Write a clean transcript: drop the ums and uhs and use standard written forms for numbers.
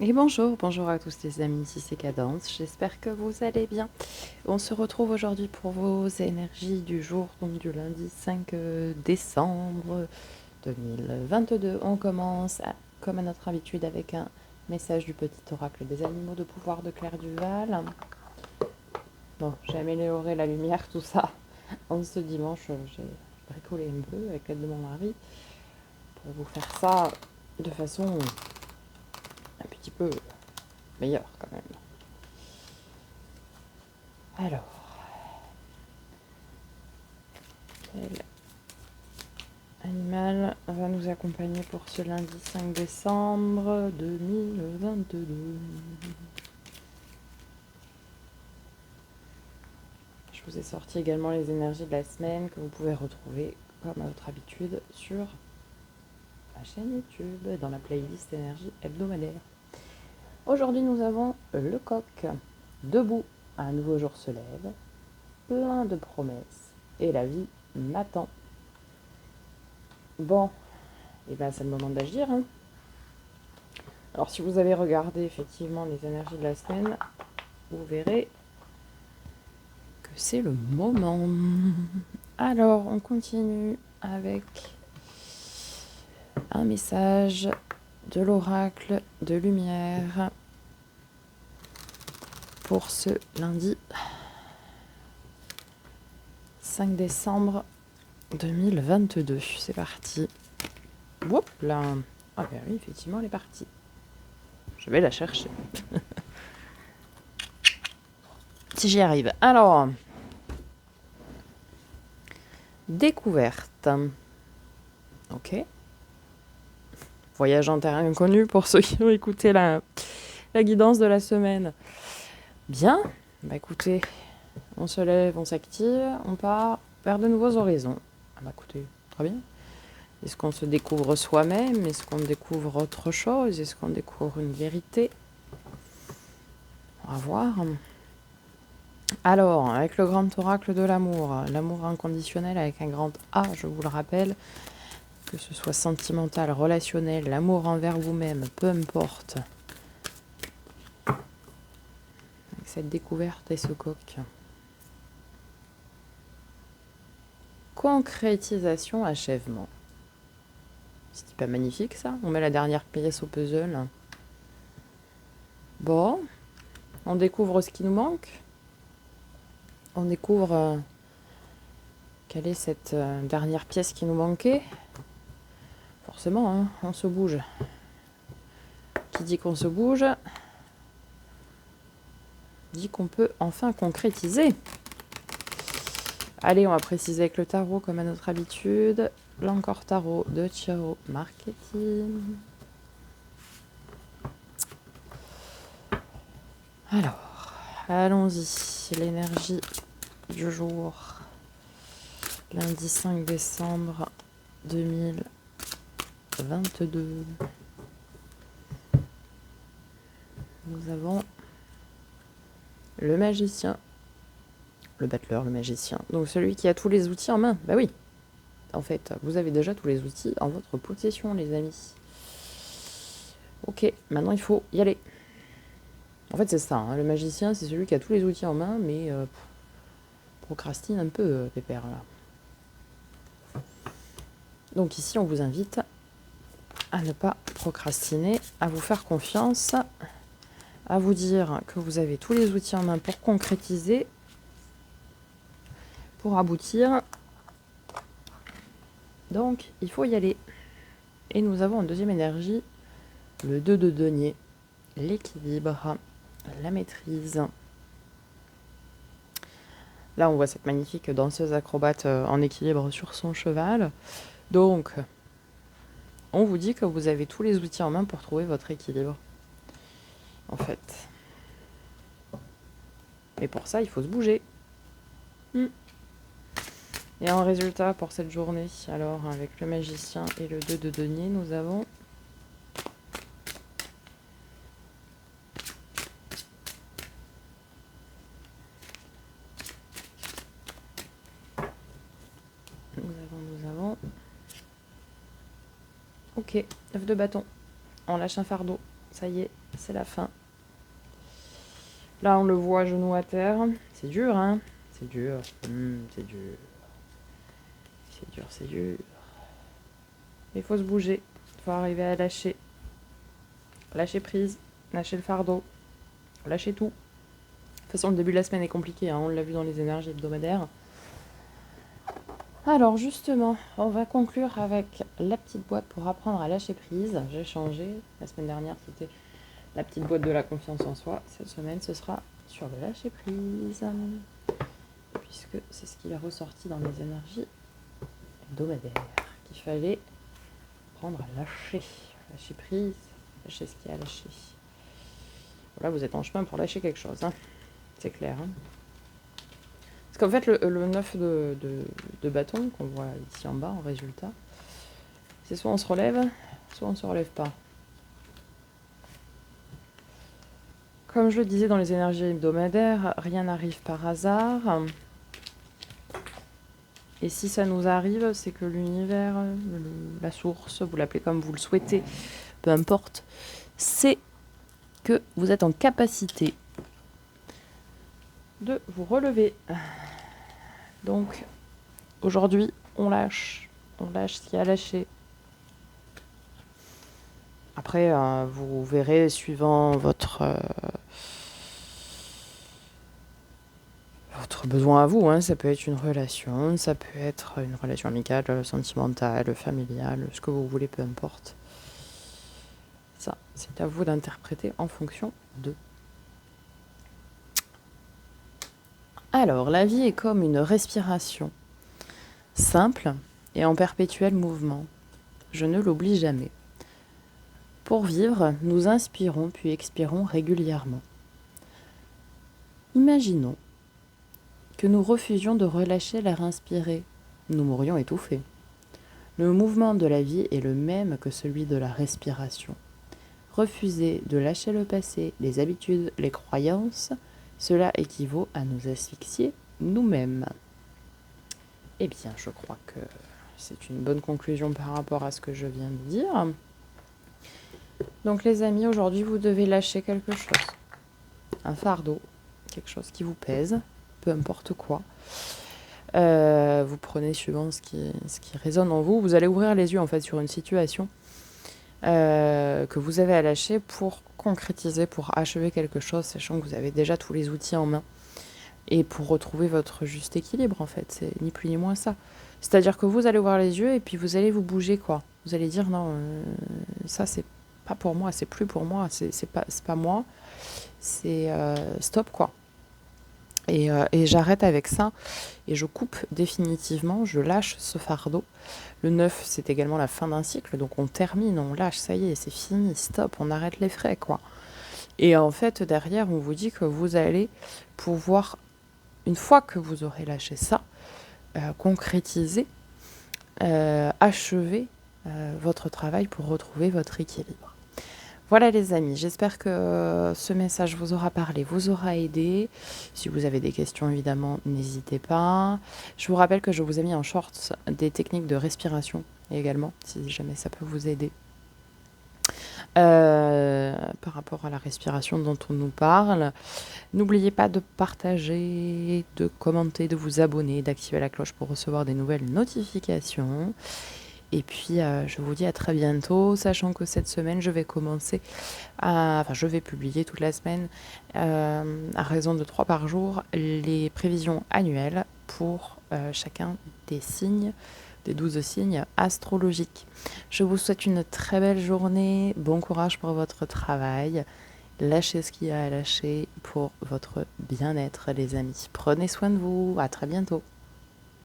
Et bonjour, bonjour à tous les amis, ici c'est Cadence, j'espère que vous allez bien. On se retrouve aujourd'hui pour vos énergies du jour, donc du lundi 5 décembre 2022. On commence, comme à notre habitude, avec un message du petit oracle des animaux de pouvoir de Claire Duval. Bon, j'ai amélioré la lumière, tout ça. En ce dimanche, j'ai bricolé un peu avec l'aide de mon mari pour vous faire ça de façon un petit peu meilleure quand même. Alors, quel animal va nous accompagner pour ce lundi 5 décembre 2022? Je vous ai sorti également les énergies de la semaine que vous pouvez retrouver comme à votre habitude sur ma chaîne YouTube dans la playlist énergie hebdomadaire. Aujourd'hui nous avons le coq. Debout, un nouveau jour se lève, plein de promesses et la vie m'attend. Bon, et ben c'est le moment d'agir, hein. Alors si vous avez regardé effectivement les énergies de la semaine, vous verrez que c'est le moment. Alors on continue avec un message de l'oracle de lumière pour ce lundi 5 décembre 2022. C'est parti. Hop là. Ah ben oui, effectivement elle est partie. Je vais la chercher. Si j'y arrive. Alors, découverte. Ok. Voyage en terre inconnue pour ceux qui ont écouté la guidance de la semaine. Bien. Bah écoutez, on se lève, on s'active, on part vers de nouveaux horizons. Ah bah écoutez, très bien. Est-ce qu'on se découvre soi-même? Est-ce qu'on découvre autre chose? Est-ce qu'on découvre une vérité? On va voir. Alors, avec le grand oracle de l'amour, l'amour inconditionnel avec un grand A, je vous le rappelle, que ce soit sentimental, relationnel, l'amour envers vous-même, peu importe. Avec cette découverte et ce coq. Concrétisation, achèvement. C'est pas magnifique ça? On met la dernière pièce au puzzle. Bon, on découvre ce qui nous manque. On découvre quelle est cette dernière pièce qui nous manquait. Forcément, hein, on se bouge. Qui dit qu'on se bouge, dit qu'on peut enfin concrétiser. Allez, on va préciser avec le tarot comme à notre habitude. L'encore tarot de Tarot Marketing. Alors, allons-y. L'énergie du jour. Lundi 5 décembre 2022. Nous avons le magicien. Le battleur, le magicien. Donc celui qui a tous les outils en main. Bah oui. En fait, vous avez déjà tous les outils en votre possession, les amis. Ok, maintenant il faut y aller. En fait, c'est ça, hein. Le magicien, c'est celui qui a tous les outils en main, mais procrastine un peu, pépère, là. Donc ici, on vous invite à ne pas procrastiner, à vous faire confiance, à vous dire que vous avez tous les outils en main pour concrétiser, pour aboutir. Donc, il faut y aller. Et nous avons en deuxième énergie le 2 de denier, l'équilibre, la maîtrise. Là, on voit cette magnifique danseuse acrobate en équilibre sur son cheval. Donc, on vous dit que vous avez tous les outils en main pour trouver votre équilibre. En fait. Mais pour ça, il faut se bouger. Et en résultat, pour cette journée, alors, avec le magicien et le 2 de denier, nous avons... Nous avons... Ok, 9 de bâton. On lâche un fardeau. Ça y est, c'est la fin. Là, on le voit genou à terre. C'est dur, hein? C'est dur. C'est dur. C'est dur, c'est dur. Il faut se bouger. Il faut arriver à lâcher. Lâcher prise. Lâcher le fardeau. Lâcher tout. De toute façon, le début de la semaine est compliqué, hein, on l'a vu dans les énergies hebdomadaires. Alors justement, on va conclure avec la petite boîte pour apprendre à lâcher prise. J'ai changé. La semaine dernière, c'était la petite boîte de la confiance en soi. Cette semaine, ce sera sur le lâcher prise. Puisque c'est ce qui est ressorti dans les énergies hebdomadaires. Qu'il fallait apprendre à lâcher. Lâcher prise, lâcher ce qui a lâché. Voilà, vous êtes en chemin pour lâcher quelque chose, hein. C'est clair. Hein. Parce qu'en fait, le 9 de bâton qu'on voit ici en bas, en résultat, c'est soit on se relève, soit on ne se relève pas. Comme je le disais dans les énergies hebdomadaires, rien n'arrive par hasard. Et si ça nous arrive, c'est que l'univers, la source, vous l'appelez comme vous le souhaitez, peu importe, c'est que vous êtes en capacité de vous relever. Donc, aujourd'hui, on lâche ce qui a lâché. Après, vous verrez, suivant votre besoin à vous, hein, ça peut être une relation, ça peut être une relation amicale, sentimentale, familiale, ce que vous voulez, peu importe. Ça, c'est à vous d'interpréter en fonction de. Alors, la vie est comme une respiration, simple et en perpétuel mouvement. Je ne l'oublie jamais. Pour vivre, nous inspirons puis expirons régulièrement. Imaginons que nous refusions de relâcher l'air inspiré. Nous mourrions étouffés. Le mouvement de la vie est le même que celui de la respiration. Refuser de lâcher le passé, les habitudes, les croyances, cela équivaut à nous asphyxier nous-mêmes. Eh bien, je crois que c'est une bonne conclusion par rapport à ce que je viens de dire. Donc les amis, aujourd'hui, vous devez lâcher quelque chose. Un fardeau, quelque chose qui vous pèse, peu importe quoi. Vous prenez suivant ce qui résonne en vous. Vous allez ouvrir les yeux en fait sur une situation que vous avez à lâcher pour concrétiser, pour achever quelque chose, sachant que vous avez déjà tous les outils en main. Et pour retrouver votre juste équilibre, en fait. C'est ni plus ni moins ça. C'est-à-dire que vous allez ouvrir les yeux et puis vous allez vous bouger, quoi. Vous allez dire, non, ça, c'est pas pour moi, c'est plus pour moi, c'est pas moi. C'est stop, quoi. Et j'arrête avec ça. Et je coupe définitivement, je lâche ce fardeau. Le 9, c'est également la fin d'un cycle. Donc on termine, on lâche, ça y est, c'est fini, stop, on arrête les frais, quoi. Et en fait, derrière, on vous dit que vous allez pouvoir, une fois que vous aurez lâché ça, concrétiser, achever votre travail pour retrouver votre équilibre. Voilà les amis, j'espère que ce message vous aura parlé, vous aura aidé. Si vous avez des questions, évidemment, n'hésitez pas. Je vous rappelle que je vous ai mis en shorts des techniques de respiration également, si jamais ça peut vous aider. Par rapport à la respiration dont on nous parle. N'oubliez pas de partager, de commenter, de vous abonner, d'activer la cloche pour recevoir des nouvelles notifications. Et puis, je vous dis à très bientôt, sachant que cette semaine, je vais publier toute la semaine, à raison de 3 par jour, les prévisions annuelles pour chacun des signes, des 12 signes astrologiques. Je vous souhaite une très belle journée, bon courage pour votre travail, lâchez ce qu'il y a à lâcher pour votre bien-être les amis. Prenez soin de vous, à très bientôt.